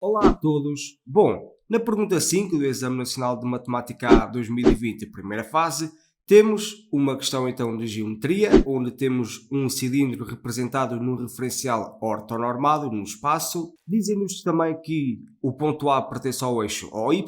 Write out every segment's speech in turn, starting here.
Olá a todos! Bom, na pergunta 5 do Exame Nacional de Matemática A 2020, primeira fase, temos uma questão então de geometria, onde temos um cilindro representado num referencial ortonormado no espaço. Dizem-nos também que o ponto A pertence ao eixo OY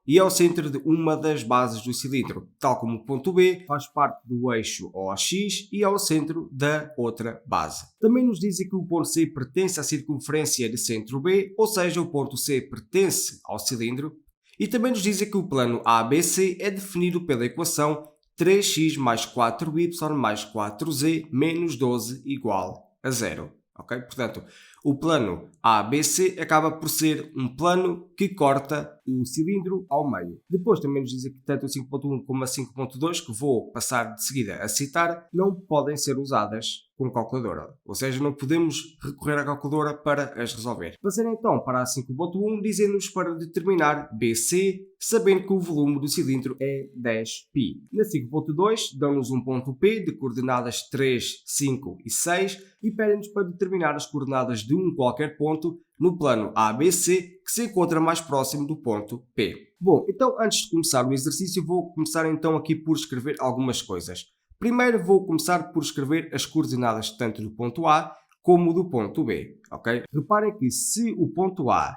e é o centro de uma das bases do cilindro, tal como o ponto B faz parte do eixo OX e é o centro da outra base. Também nos dizem que o ponto C pertence à circunferência de centro B, ou seja, o ponto C pertence ao cilindro, e também nos dizem que o plano ABC é definido pela equação 3x mais 4y mais 4z menos 12 igual a zero. Ok? Portanto, o plano ABC acaba por ser um plano que corta o cilindro ao meio. Depois também nos dizem que tanto o 5.1 como a 5.2, que vou passar de seguida a citar, não podem ser usadas com calculadora. Ou seja, não podemos recorrer à calculadora para as resolver. Passando então para a 5.1, dizem-nos para determinar BC, sabendo que o volume do cilindro é 10π. Na 5.2, dão-nos um ponto P de coordenadas 3, 5 e 6 e pedem-nos para determinar as coordenadas de um qualquer ponto no plano ABC que se encontra mais próximo do ponto P. Bom, então antes de começar o exercício, vou começar então aqui por escrever algumas coisas. Primeiro vou começar por escrever as coordenadas tanto do ponto A como do ponto B, ok? Reparem que se o ponto A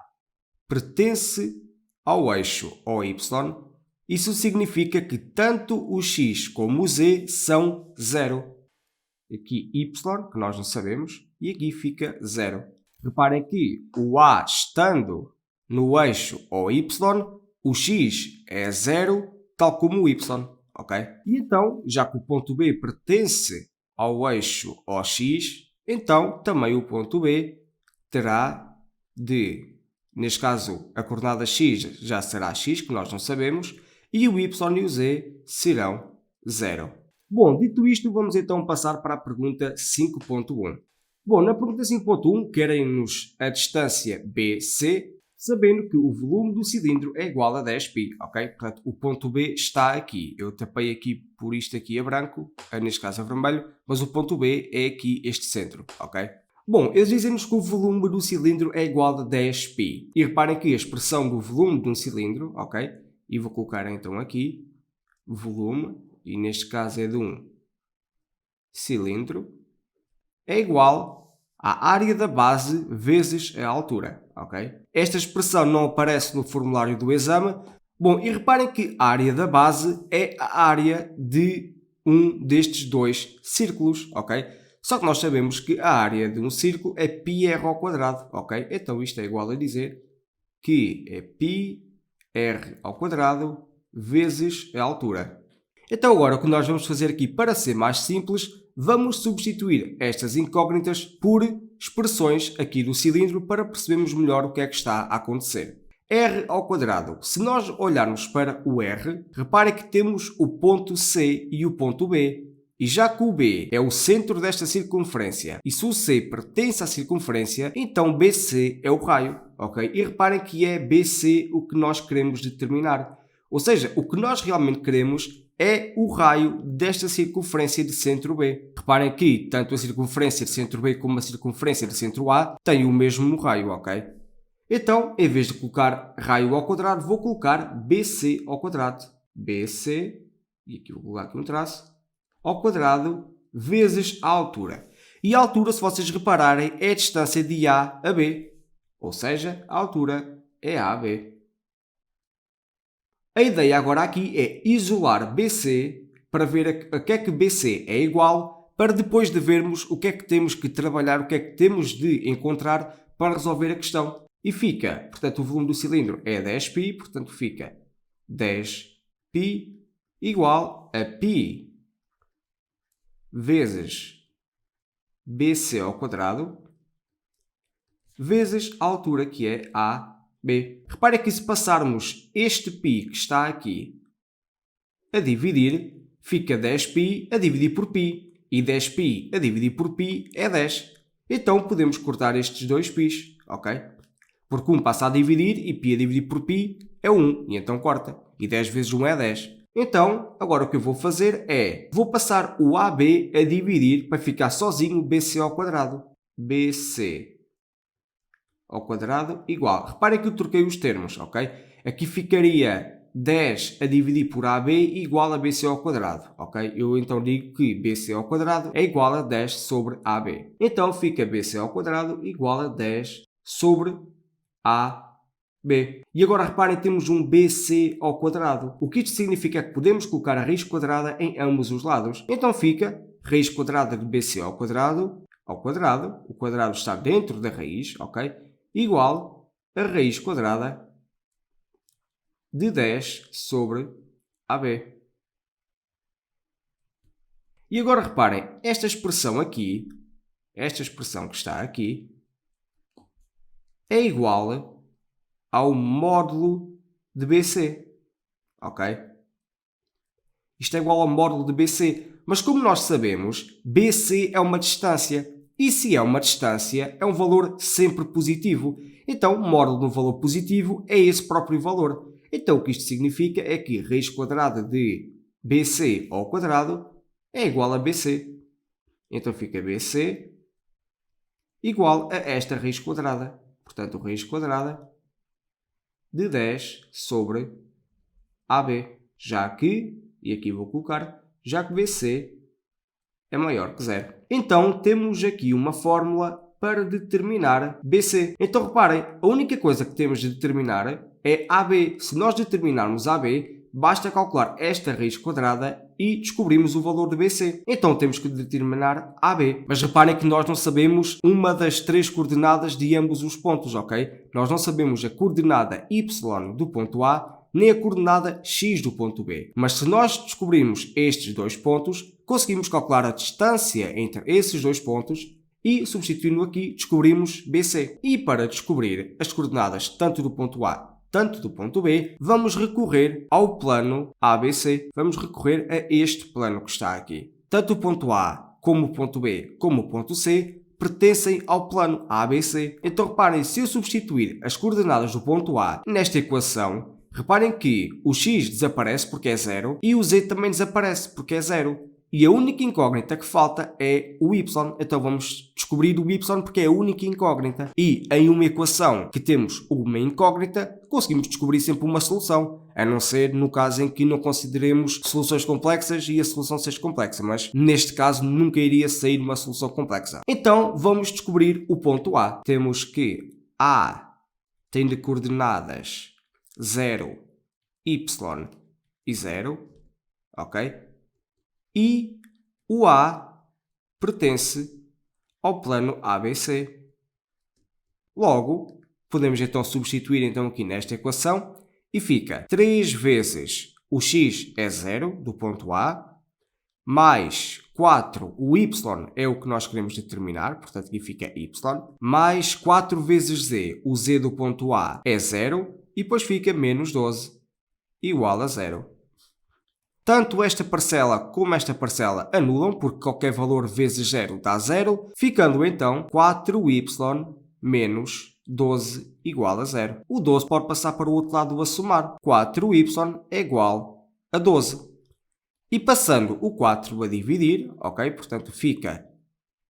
pertence ao eixo OY, isso significa que tanto o x como o z são zero. Aqui y, que nós não sabemos, e aqui fica zero. Reparem que o A estando no eixo OY, o x é zero, tal como o y. Ok? E então, já que o ponto B pertence ao eixo OX, então também o ponto B terá de, neste caso, a coordenada x já será x, que nós não sabemos, e o y e o z serão zero. Bom, dito isto, vamos então passar para a pergunta 5.1. Bom, na pergunta 5.1, querem-nos a distância BC, sabendo que o volume do cilindro é igual a 10π, ok? Portanto, o ponto B está aqui. Eu tapei aqui por isto aqui a branco, neste caso a vermelho, mas o ponto B é aqui este centro, ok? Bom, eles dizem-nos que o volume do cilindro é igual a 10π. E reparem que a expressão do volume de um cilindro, ok? E vou colocar então aqui, volume, e neste caso é de um cilindro, é igual à área da base vezes a altura, ok? Esta expressão não aparece no formulário do exame. Bom, e reparem que a área da base é a área de um destes dois círculos, ok? Só que nós sabemos que a área de um círculo é πr ao quadrado, ok? Então isto é igual a dizer que é πr ao quadrado vezes a altura. Então agora o que nós vamos fazer aqui para ser mais simples, vamos substituir estas incógnitas por expressões aqui do cilindro para percebermos melhor o que é que está a acontecer. R ao quadrado. Se nós olharmos para o R, reparem que temos o ponto C e o ponto B. E já que o B é o centro desta circunferência e se o C pertence à circunferência, então BC é o raio, ok? E reparem que é BC o que nós queremos determinar. Ou seja, o que nós realmente queremos é o raio desta circunferência de centro B. Reparem que tanto a circunferência de centro B como a circunferência de centro A têm o mesmo raio, ok? Então, em vez de colocar raio ao quadrado, vou colocar BC ao quadrado. BC, e aqui vou colocar aqui um traço, ao quadrado vezes a altura. E a altura, se vocês repararem, é a distância de A a B. Ou seja, a altura é AB. A ideia agora aqui é isolar BC para ver a que é que BC é igual, para depois de vermos o que é que temos que trabalhar, o que é que temos de encontrar para resolver a questão. E fica, portanto, o volume do cilindro é 10π, portanto fica 10π igual a π vezes BC ao quadrado vezes a altura que é AB. Reparem que se passarmos este π que está aqui a dividir, fica 10π a dividir por π. E 10π a dividir por π é 10. Então podemos cortar estes dois π's, ok? Porque 1 passa a dividir e π a dividir por π é 1, e então corta. E 10 vezes 1 é 10. Então, agora o que eu vou fazer é, vou passar o AB a dividir para ficar sozinho BC ao quadrado. BC ao quadrado igual. Reparem que eu troquei os termos, ok? Aqui ficaria 10 a dividir por AB igual a BC ao quadrado, ok? Eu então digo que BC ao quadrado é igual a 10 sobre AB. Então fica BC ao quadrado igual a 10 sobre AB. E agora reparem, temos um BC ao quadrado. O que isto significa é que podemos colocar a raiz quadrada em ambos os lados. Então fica raiz quadrada de BC ao quadrado, o quadrado está dentro da raiz, ok? Igual a raiz quadrada de 10 sobre AB. E agora reparem, esta expressão aqui, esta expressão que está aqui, é igual ao módulo de BC, ok? Isto é igual ao módulo de BC, mas como nós sabemos, BC é uma distância, e se é uma distância, é um valor sempre positivo. Então, o módulo de um valor positivo é esse próprio valor. Então, o que isto significa é que raiz quadrada de BC ao quadrado é igual a BC. Então, fica BC igual a esta raiz quadrada. Portanto, raiz quadrada de 10 sobre AB. Já que, e aqui vou colocar, já que BC é maior que 0. Então, temos aqui uma fórmula para determinar BC. Então, reparem, a única coisa que temos de determinar é AB. Se nós determinarmos AB, basta calcular esta raiz quadrada e descobrimos o valor de BC. Então, temos que determinar AB. Mas reparem que nós não sabemos uma das 3 coordenadas de ambos os pontos, ok? Nós não sabemos a coordenada Y do ponto A, nem a coordenada X do ponto B. Mas se nós descobrirmos estes 2 pontos, conseguimos calcular a distância entre esses 2 pontos e, substituindo aqui, descobrimos BC. E para descobrir as coordenadas tanto do ponto A tanto do ponto B, vamos recorrer ao plano ABC. Vamos recorrer a este plano que está aqui. Tanto o ponto A, como o ponto B, como o ponto C, pertencem ao plano ABC. Então reparem, se eu substituir as coordenadas do ponto A nesta equação, reparem que o x desaparece porque é 0 e o z também desaparece porque é 0. E a única incógnita que falta é o y. Então vamos descobrir o y porque é a única incógnita. E em uma equação que temos uma incógnita, conseguimos descobrir sempre uma solução. A não ser no caso em que não consideremos soluções complexas e a solução seja complexa. Mas neste caso nunca iria sair uma solução complexa. Então vamos descobrir o ponto A. Temos que A tem de coordenadas 0, y e 0. Ok? E o A pertence ao plano ABC. Logo, podemos então substituir então aqui nesta equação e fica 3 vezes o x é 0 do ponto A, mais 4, o y é o que nós queremos determinar, portanto aqui fica y, mais 4 vezes z, o z do ponto A é 0, e depois fica menos 12, igual a 0. Tanto esta parcela como esta parcela anulam, porque qualquer valor vezes 0 dá 0, ficando então 4y menos 12 igual a 0. O 12 pode passar para o outro lado a somar. 4y é igual a 12. E passando o 4 a dividir, ok? Portanto, fica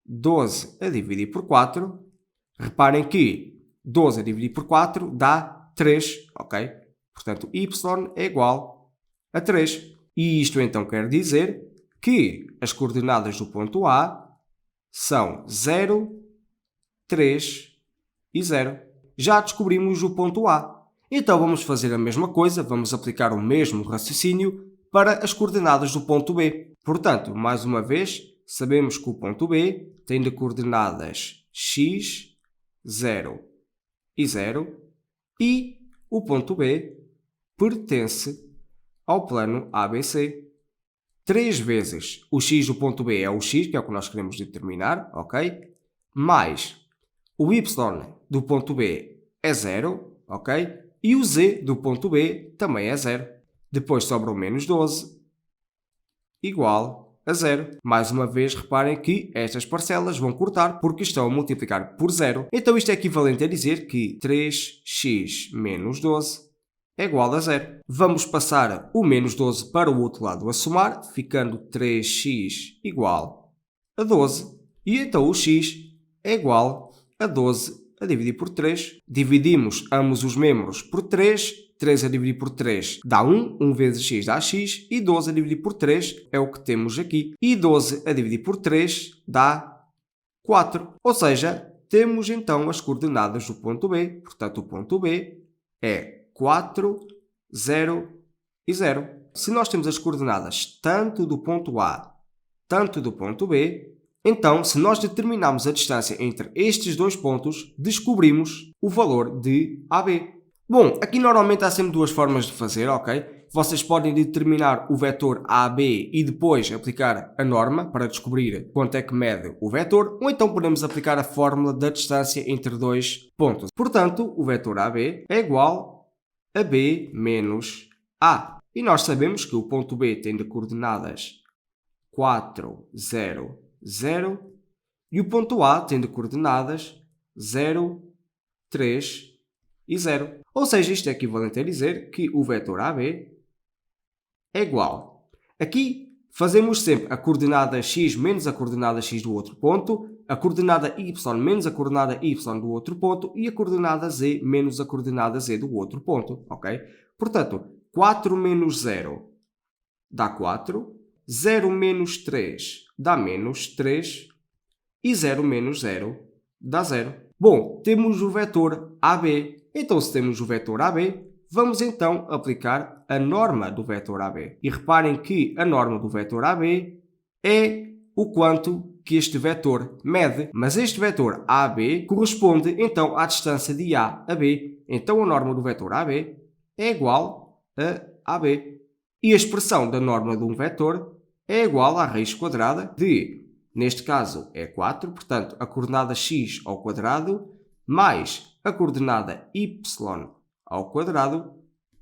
12 a dividir por 4. Reparem que 12 a dividir por 4 dá 3, ok? Portanto, y é igual a 3. E isto então quer dizer que as coordenadas do ponto A são 0, 3 e 0. Já descobrimos o ponto A. Então vamos fazer a mesma coisa, vamos aplicar o mesmo raciocínio para as coordenadas do ponto B. Portanto, mais uma vez, sabemos que o ponto B tem de coordenadas x, 0 e 0 e o ponto B pertence ao plano ABC. 3 vezes o x do ponto B é o x, que é o que nós queremos determinar, ok? Mais o y do ponto B é 0, ok? E o z do ponto B também é 0. Depois sobra o menos 12, igual a 0. Mais uma vez, reparem que estas parcelas vão cortar porque estão a multiplicar por 0. Então isto é equivalente a dizer que 3x menos 12 é igual a 0. Vamos passar o menos 12 para o outro lado a somar, ficando 3x igual a 12. E então o x é igual a 12 a dividir por 3. Dividimos ambos os membros por 3. 3 a dividir por 3 dá 1. 1 vezes x dá x. E 12 a dividir por 3 é o que temos aqui. E 12 a dividir por 3 dá 4. Ou seja, temos então as coordenadas do ponto B. Portanto, o ponto B é 4, 0 e 0. Se nós temos as coordenadas tanto do ponto A, tanto do ponto B, então, se nós determinarmos a distância entre estes dois pontos, descobrimos o valor de AB. Bom, aqui normalmente há sempre duas formas de fazer, ok? Vocês podem determinar o vetor AB e depois aplicar a norma para descobrir quanto é que mede o vetor, ou então podemos aplicar a fórmula da distância entre dois pontos. Portanto, o vetor AB é igual a B menos A. E nós sabemos que o ponto B tem de coordenadas 4, 0, 0 e o ponto A tem de coordenadas 0, 3 e 0. Ou seja, isto é equivalente a dizer que o vetor AB é igual. Aqui fazemos sempre a coordenada x menos a coordenada x do outro ponto, a coordenada y menos a coordenada y do outro ponto e a coordenada z menos a coordenada z do outro ponto, ok? Portanto, 4 menos 0 dá 4, 0 menos 3 dá menos 3 e 0 menos 0 dá 0. Bom, temos o vetor AB. Então, se temos o vetor AB, vamos então aplicar a norma do vetor AB. E reparem que a norma do vetor AB é o quanto que este vetor mede. Mas este vetor AB corresponde então à distância de A a B. Então, a norma do vetor AB é igual a AB. E a expressão da norma de um vetor é igual à raiz quadrada de, neste caso, é 4, portanto, a coordenada x ao quadrado mais a coordenada y ao quadrado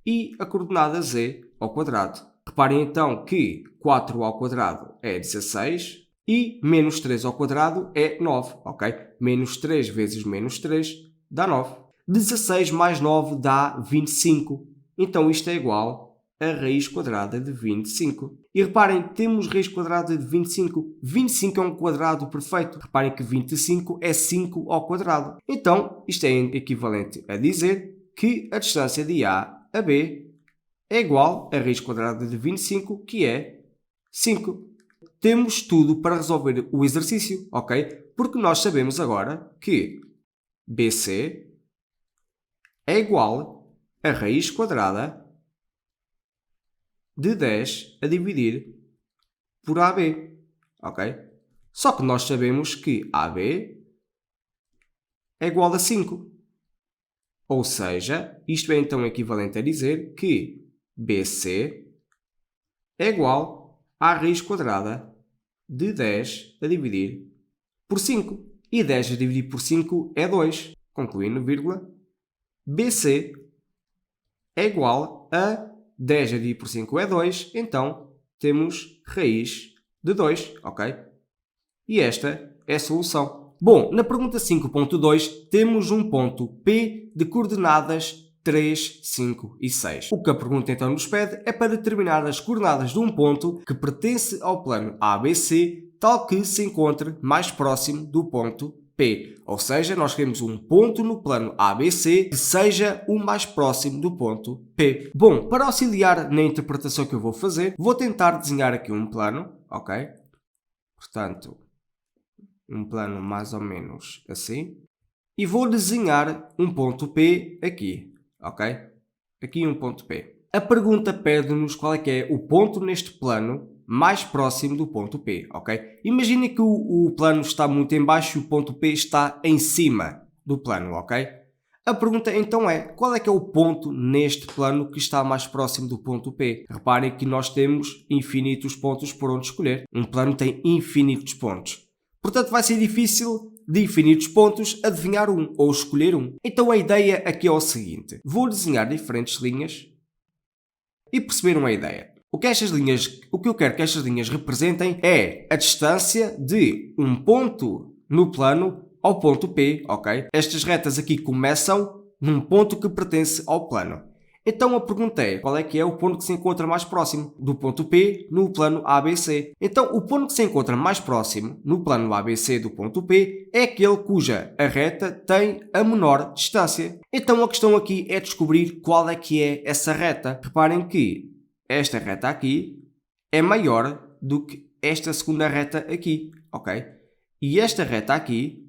e a coordenada z ao quadrado. Reparem então que 4 ao quadrado é 16 e menos 3 ao quadrado é 9, ok? Menos 3 vezes menos 3 dá 9. 16 mais 9 dá 25. Então isto é igual a raiz quadrada de 25. E reparem, temos raiz quadrada de 25. 25 é um quadrado perfeito. Reparem que 25 é 5 ao quadrado. Então, isto é equivalente a dizer que a distância de A a B é igual a raiz quadrada de 25, que é 5. Temos tudo para resolver o exercício, ok? Porque nós sabemos agora que BC é igual a raiz quadrada de 10 a dividir por AB, ok? Só que nós sabemos que AB é igual a 5. Ou seja, isto é então equivalente a dizer que BC é igual à raiz quadrada de 10 a dividir por 5. E 10 a dividir por 5 é 2. Concluindo, vírgula, BC é igual a 10 a dividir por 5 é 2, então temos raiz de 2, ok? E esta é a solução. Bom, na pergunta 5.2 temos um ponto P de coordenadas 3, 5 e 6. O que a pergunta então nos pede é para determinar as coordenadas de um ponto que pertence ao plano ABC, tal que se encontre mais próximo do ponto P. Ou seja, nós queremos um ponto no plano ABC que seja o mais próximo do ponto P. Bom, para auxiliar na interpretação que eu vou fazer, vou tentar desenhar aqui um plano, ok? Portanto, um plano mais ou menos assim. E vou desenhar um ponto P aqui, ok? Aqui um ponto P. A pergunta pede-nos qual é que é o ponto neste plano mais próximo do ponto P, ok? Imagine que o plano está muito em baixo e o ponto P está em cima do plano, ok? A pergunta então é, qual é que é o ponto neste plano que está mais próximo do ponto P? Reparem que nós temos infinitos pontos por onde escolher. Um plano tem infinitos pontos. Portanto, vai ser difícil de infinitos pontos adivinhar um ou escolher um. Então a ideia aqui é o seguinte. Vou desenhar diferentes linhas e perceber uma ideia. O que eu quero que estas linhas representem é a distância de um ponto no plano ao ponto P, ok? Estas retas aqui começam num ponto que pertence ao plano. Então a pergunta é, qual é que é o ponto que se encontra mais próximo do ponto P no plano ABC? Então o ponto que se encontra mais próximo no plano ABC do ponto P é aquele cuja a reta tem a menor distância. Então a questão aqui é descobrir qual é que é essa reta. Reparem que esta reta aqui é maior do que esta segunda reta aqui, ok? E esta reta aqui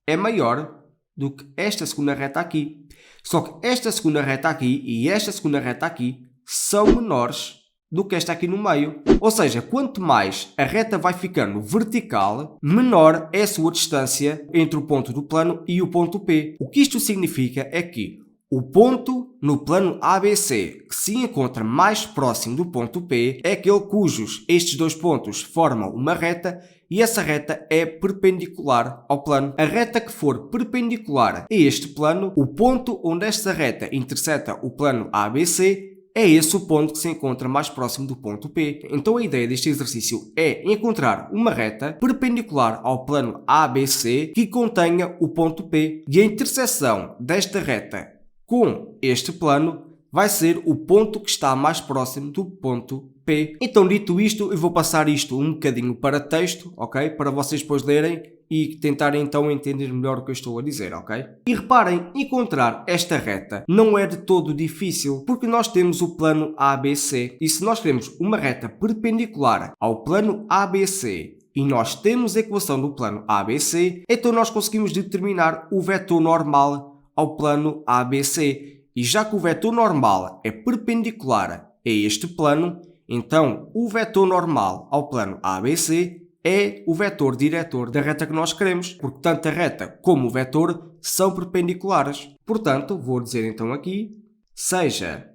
é maior do que esta segunda reta aqui. Só que esta segunda reta aqui e esta segunda reta aqui são menores do que esta aqui no meio. Ou seja, quanto mais a reta vai ficando vertical, menor é a sua distância entre o ponto do plano e o ponto P. O que isto significa é que o ponto no plano ABC que se encontra mais próximo do ponto P é aquele cujos estes dois pontos formam uma reta e essa reta é perpendicular ao plano. A reta que for perpendicular a este plano, o ponto onde esta reta intersecta o plano ABC, é esse o ponto que se encontra mais próximo do ponto P. Então a ideia deste exercício é encontrar uma reta perpendicular ao plano ABC que contenha o ponto P. E a interseção desta reta com este plano vai ser o ponto que está mais próximo do ponto P. Então, dito isto, eu vou passar isto um bocadinho para texto, ok? Para vocês depois lerem e tentarem então entender melhor o que eu estou a dizer, ok? E reparem, encontrar esta reta não é de todo difícil, porque nós temos o plano ABC. E se nós queremos uma reta perpendicular ao plano ABC e nós temos a equação do plano ABC, então nós conseguimos determinar o vetor normal ao plano ABC. E já que o vetor normal é perpendicular a este plano, então o vetor normal ao plano ABC é o vetor diretor da reta que nós queremos, porque tanto a reta como o vetor são perpendiculares. Portanto, vou dizer então aqui, seja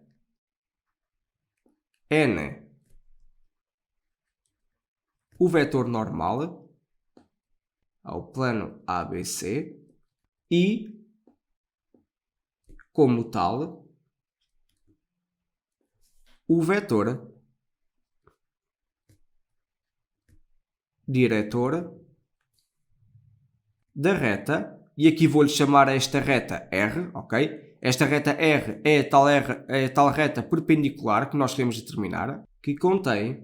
n o vetor normal ao plano ABC e, como tal, o vetor diretor da reta, e aqui vou-lhe chamar esta reta R, ok? Esta reta R é a tal reta perpendicular que nós queremos determinar, que contém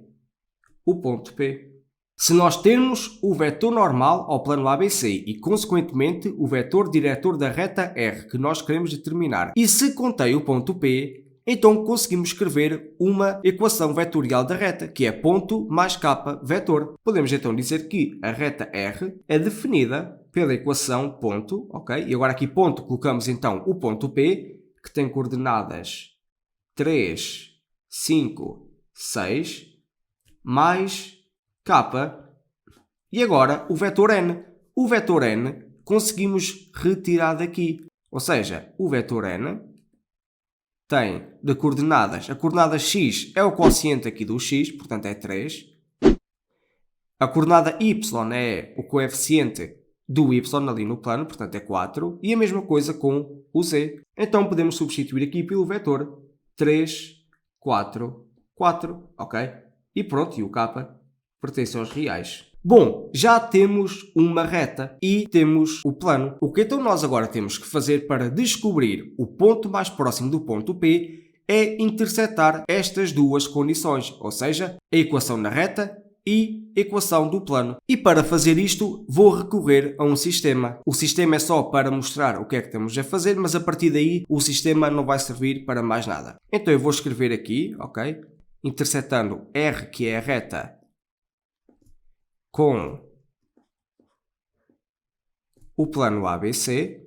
o ponto P. Se nós temos o vetor normal ao plano ABC e, consequentemente, o vetor diretor da reta R que nós queremos determinar, e se contém o ponto P, então conseguimos escrever uma equação vetorial da reta, que é ponto mais k vetor. Podemos então dizer que a reta R é definida pela equação ponto, ok? E agora aqui ponto colocamos então o ponto P, que tem coordenadas 3, 5, 6, mais k. E agora o vetor n. O vetor n conseguimos retirar daqui. Ou seja, o vetor n tem de coordenadas, a coordenada x é o quociente aqui do x, portanto é 3. A coordenada y é o coeficiente do y ali no plano, portanto é 4. E a mesma coisa com o z. Então podemos substituir aqui pelo vetor 3, 4, 4, ok? E pronto, e o k pertence aos reais. Bom, já temos uma reta e temos o plano. O que então nós agora temos que fazer para descobrir o ponto mais próximo do ponto P é intersetar estas duas condições, ou seja, a equação da reta e a equação do plano. E para fazer isto, vou recorrer a um sistema. O sistema é só para mostrar o que é que temos a fazer, mas a partir daí o sistema não vai servir para mais nada. Então eu vou escrever aqui, ok? Intersetando R, que é a reta, com o plano ABC.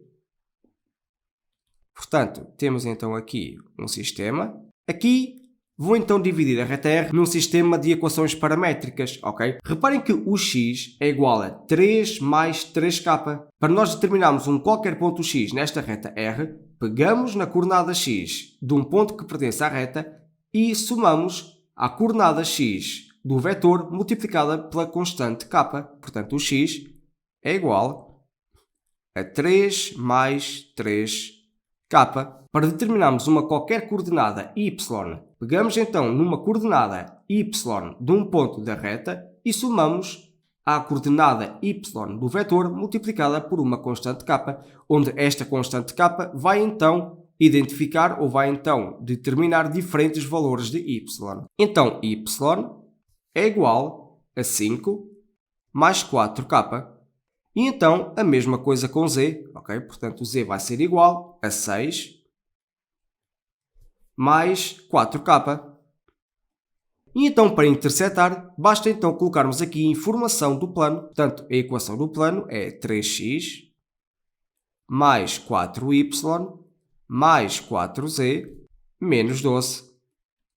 Portanto, temos então aqui um sistema. Aqui vou então dividir a reta R num sistema de equações paramétricas, ok? Reparem que o x é igual a 3 mais 3k. Para nós determinarmos um qualquer ponto x nesta reta R, pegamos na coordenada x de um ponto que pertence à reta e somamos a coordenada x do vetor multiplicada pela constante k. Portanto, o x é igual a 3 mais 3k. Para determinarmos uma qualquer coordenada y, pegamos então numa coordenada y de um ponto da reta e somamos a coordenada y do vetor multiplicada por uma constante k, onde esta constante k vai então identificar ou vai então determinar diferentes valores de y. Então y é igual a 5 mais 4k. E então a mesma coisa com z, ok? Portanto, z vai ser igual a 6 mais 4k. E então, para intersetar, basta então colocarmos aqui a informação do plano. Portanto, a equação do plano é 3x mais 4y mais 4z menos 12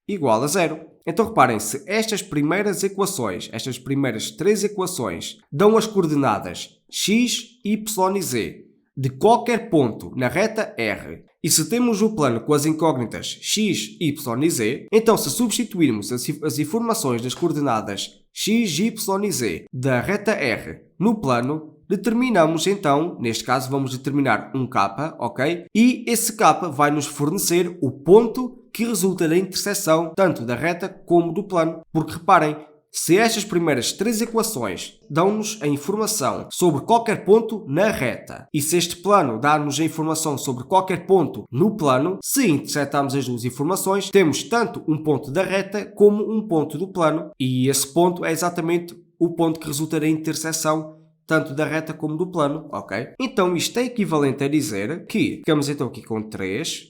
igual a 0. Então reparem, se estas primeiras equações, estas primeiras três equações, dão as coordenadas x, y e z de qualquer ponto na reta R, e se temos o plano com as incógnitas x, y e z, então se substituirmos as informações das coordenadas x, y e z da reta R no plano, determinamos então, neste caso vamos determinar um k, ok? E esse k vai nos fornecer o ponto que resulta da interseção tanto da reta como do plano. Porque reparem, se estas primeiras três equações dão-nos a informação sobre qualquer ponto na reta e se este plano dá-nos a informação sobre qualquer ponto no plano, se intersetarmos as duas informações, temos tanto um ponto da reta como um ponto do plano. E esse ponto é exatamente o ponto que resulta da interseção tanto da reta como do plano, ok? Então isto é equivalente a dizer que ficamos então aqui com 3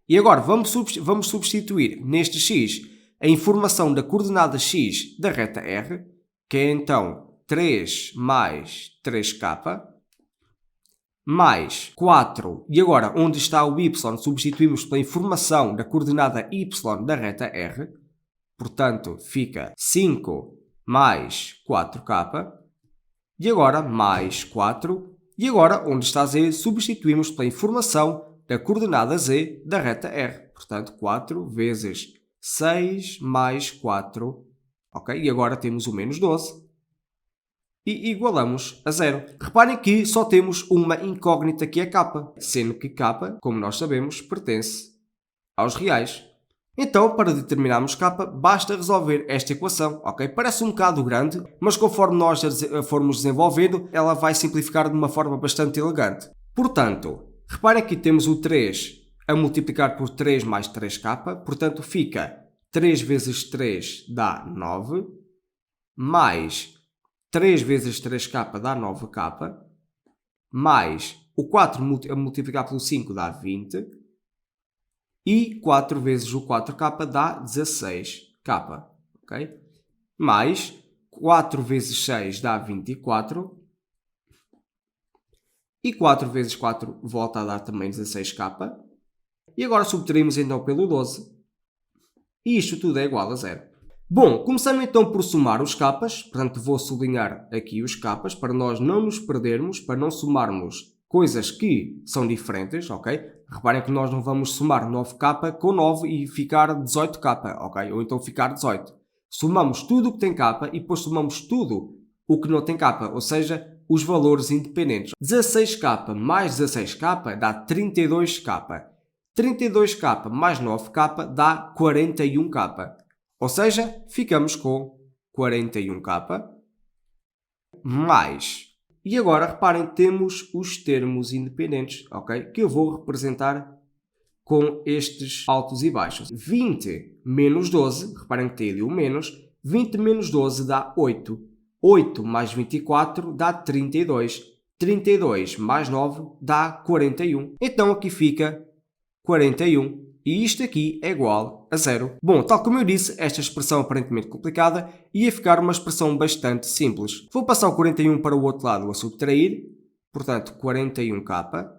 e agora vamos substituir neste x a informação da coordenada x da reta R, que é então 3 mais 3k, mais 4, e agora onde está o y substituímos pela informação da coordenada y da reta R, portanto fica 5 mais 4k, e agora mais 4, e agora onde está z substituímos pela informação da coordenada z da reta R, portanto 4 vezes 6 mais 4, ok? E agora temos o menos 12 e igualamos a 0. Reparem que só temos uma incógnita que é k, sendo que k, como nós sabemos, pertence aos reais. Então, para determinarmos k, basta resolver esta equação, ok? Parece um bocado grande, mas conforme nós a formos desenvolvendo, ela vai simplificar de uma forma bastante elegante. Portanto, reparem que temos o 3 a multiplicar por 3 mais 3k, portanto fica 3 vezes 3 dá 9, mais 3 vezes 3k dá 9k, mais o 4 a multiplicar pelo 5 dá 20, e 4 vezes o 4k dá 16k, ok? Mais 4 vezes 6 dá 24, e 4 vezes 4 volta a dar também 16k, e agora subtraímos então pelo 12, e isto tudo é igual a 0. Bom, começando então por somar os k's, portanto vou sublinhar aqui os k's para nós não nos perdermos, para não somarmos coisas que são diferentes, ok? Reparem que nós não vamos somar 9k com 9 e ficar 18k, ok? Ou então ficar 18. Somamos tudo o que tem k e depois somamos tudo o que não tem k, ou seja, os valores independentes. 16k mais 16k dá 32k. 32k mais 9k dá 41k. Ou seja, ficamos com 41k mais... E agora, reparem, temos os termos independentes, ok? Que eu vou representar com estes altos e baixos. 20 menos 12, reparem que tem ali o menos, 20 menos 12 dá 8. 8 mais 24 dá 32. 32 mais 9 dá 41. Então aqui fica 41. E isto aqui é igual a 0. Bom, tal como eu disse, esta expressão aparentemente complicada ia ficar uma expressão bastante simples. Vou passar o 41 para o outro lado a subtrair, portanto 41k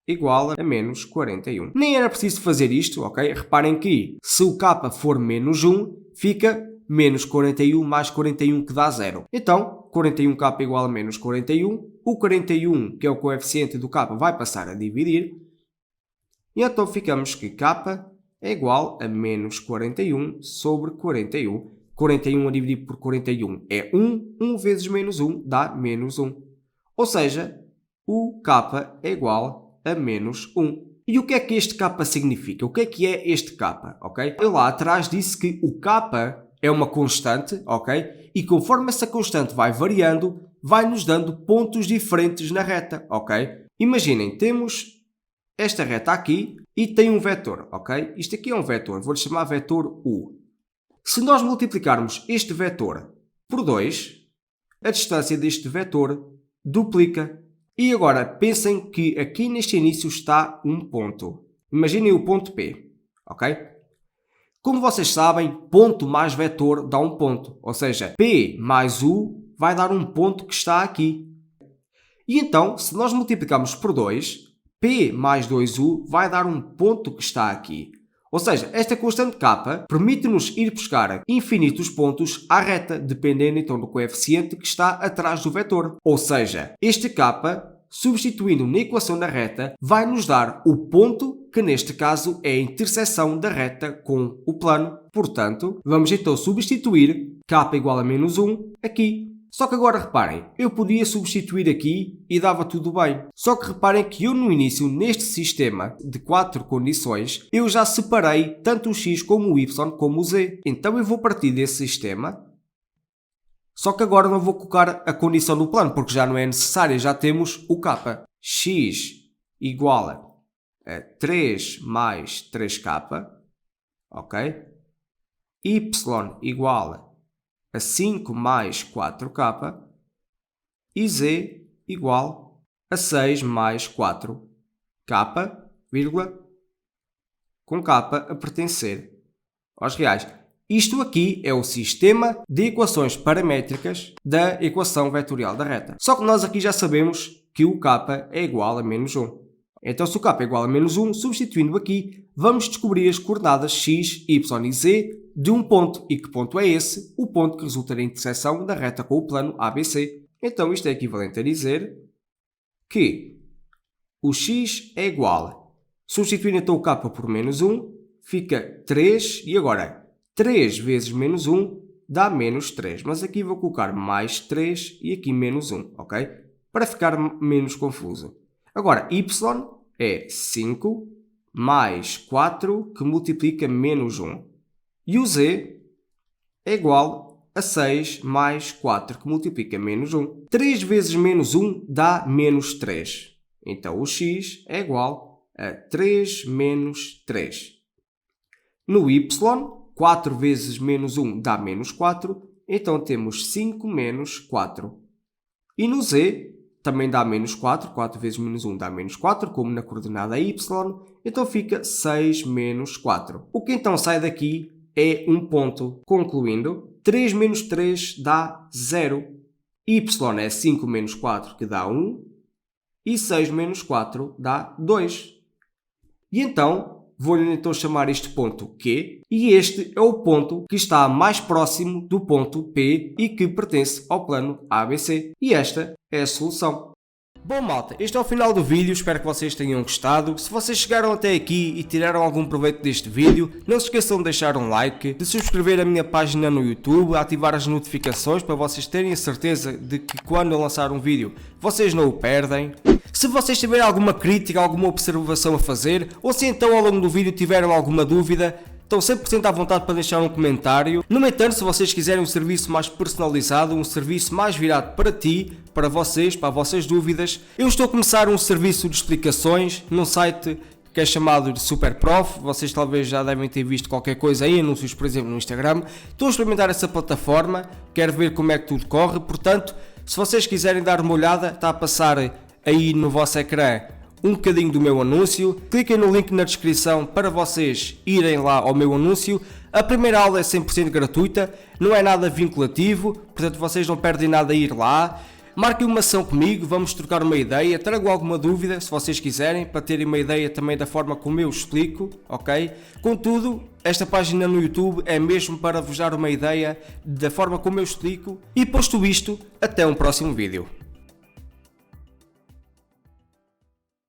igual a menos 41. Nem era preciso fazer isto, ok? Reparem que se o k for menos 1, fica menos 41 mais 41 que dá 0. Então, 41k igual a menos 41, o 41, que é o coeficiente do k, vai passar a dividir, e então ficamos que k é igual a menos 41 sobre 41. 41 a dividir por 41 é 1. 1 vezes menos 1 dá menos 1. Ou seja, o k é igual a menos 1. E o que é que este k significa? O que é este k? Okay? Eu lá atrás disse que o k é uma constante, ok? E conforme essa constante vai variando, vai nos dando pontos diferentes na reta, ok? Imaginem, temos esta reta aqui e tem um vetor, ok? Isto aqui é um vetor, vou-lhe chamar vetor U. Se nós multiplicarmos este vetor por 2, a distância deste vetor duplica. E agora pensem que aqui neste início está um ponto. Imaginem o ponto P, ok? Como vocês sabem, ponto mais vetor dá um ponto, ou seja, P mais U vai dar um ponto que está aqui. E então, se nós multiplicarmos por 2, P mais 2U vai dar um ponto que está aqui. Ou seja, esta constante k permite-nos ir buscar infinitos pontos à reta, dependendo então do coeficiente que está atrás do vetor. Ou seja, este k, substituindo na equação da reta, vai nos dar o ponto que neste caso é a interseção da reta com o plano. Portanto, vamos então substituir k igual a menos 1 aqui. Só que agora reparem, eu podia substituir aqui e dava tudo bem. Só que reparem que eu no início, neste sistema de 4 condições, eu já separei tanto o x como o y como o z. Então eu vou partir desse sistema. Só que agora não vou colocar a condição do plano, porque já não é necessária, já temos o k. X igual a 3 mais 3k, ok? Y igual a 5 mais 4k e z igual a 6 mais 4k, vírgula, com k a pertencer aos reais. Isto aqui é o sistema de equações paramétricas da equação vetorial da reta. Só que nós aqui já sabemos que o k é igual a menos 1. Então, se o k é igual a menos 1, substituindo aqui, vamos descobrir as coordenadas x, y e z de um ponto. E que ponto é esse? O ponto que resulta da interseção da reta com o plano ABC. Então, isto é equivalente a dizer que o x é igual, substituindo então o k por menos 1, fica 3, e agora 3 vezes menos 1 dá menos 3. Mas aqui vou colocar mais 3 e aqui menos 1, ok? Para ficar menos confuso. Agora, y é 5 mais 4 que multiplica menos 1. E o z é igual a 6 mais 4 que multiplica menos 1. 3 vezes menos 1 dá menos 3. Então, o x é igual a 3 menos 3. No y, 4 vezes menos 1 dá menos 4. Então, temos 5 menos 4. E no z também dá menos 4. 4 vezes menos 1 dá menos 4, como na coordenada y. Então, fica 6 menos 4. O que então sai daqui é um ponto. Concluindo, 3 menos 3 dá 0. Y é 5 menos 4, que dá 1. E 6 menos 4 dá 2. E então, vou-lhe então chamar este ponto Q. E este é o ponto que está mais próximo do ponto P e que pertence ao plano ABC. E esta é a solução. Bom malta, este é o final do vídeo, espero que vocês tenham gostado. Se vocês chegaram até aqui e tiraram algum proveito deste vídeo, não se esqueçam de deixar um like, de subscrever a minha página no YouTube, ativar as notificações para vocês terem a certeza de que quando eu lançar um vídeo, vocês não o perdem. Se vocês tiverem alguma crítica, alguma observação a fazer, ou se então ao longo do vídeo tiveram alguma dúvida, estão 100% à vontade para deixar um comentário. No entanto, se vocês quiserem um serviço mais personalizado, um serviço mais virado para ti, para vocês, para as vossas dúvidas, eu estou a começar um serviço de explicações num site que é chamado de SuperProf. Vocês talvez já devem ter visto qualquer coisa aí, anúncios por exemplo no Instagram. Estou a experimentar essa plataforma, quero ver como é que tudo corre, portanto, se vocês quiserem dar uma olhada, está a passar aí no vosso ecrã um bocadinho do meu anúncio. Cliquem no link na descrição para vocês irem lá ao meu anúncio. A primeira aula é 100% gratuita, não é nada vinculativo, portanto vocês não perdem nada a ir lá. Marquem uma ação comigo, vamos trocar uma ideia, trago alguma dúvida se vocês quiserem, para terem uma ideia também da forma como eu explico, ok? Contudo, esta página no YouTube é mesmo para vos dar uma ideia da forma como eu explico. E posto isto, até um próximo vídeo.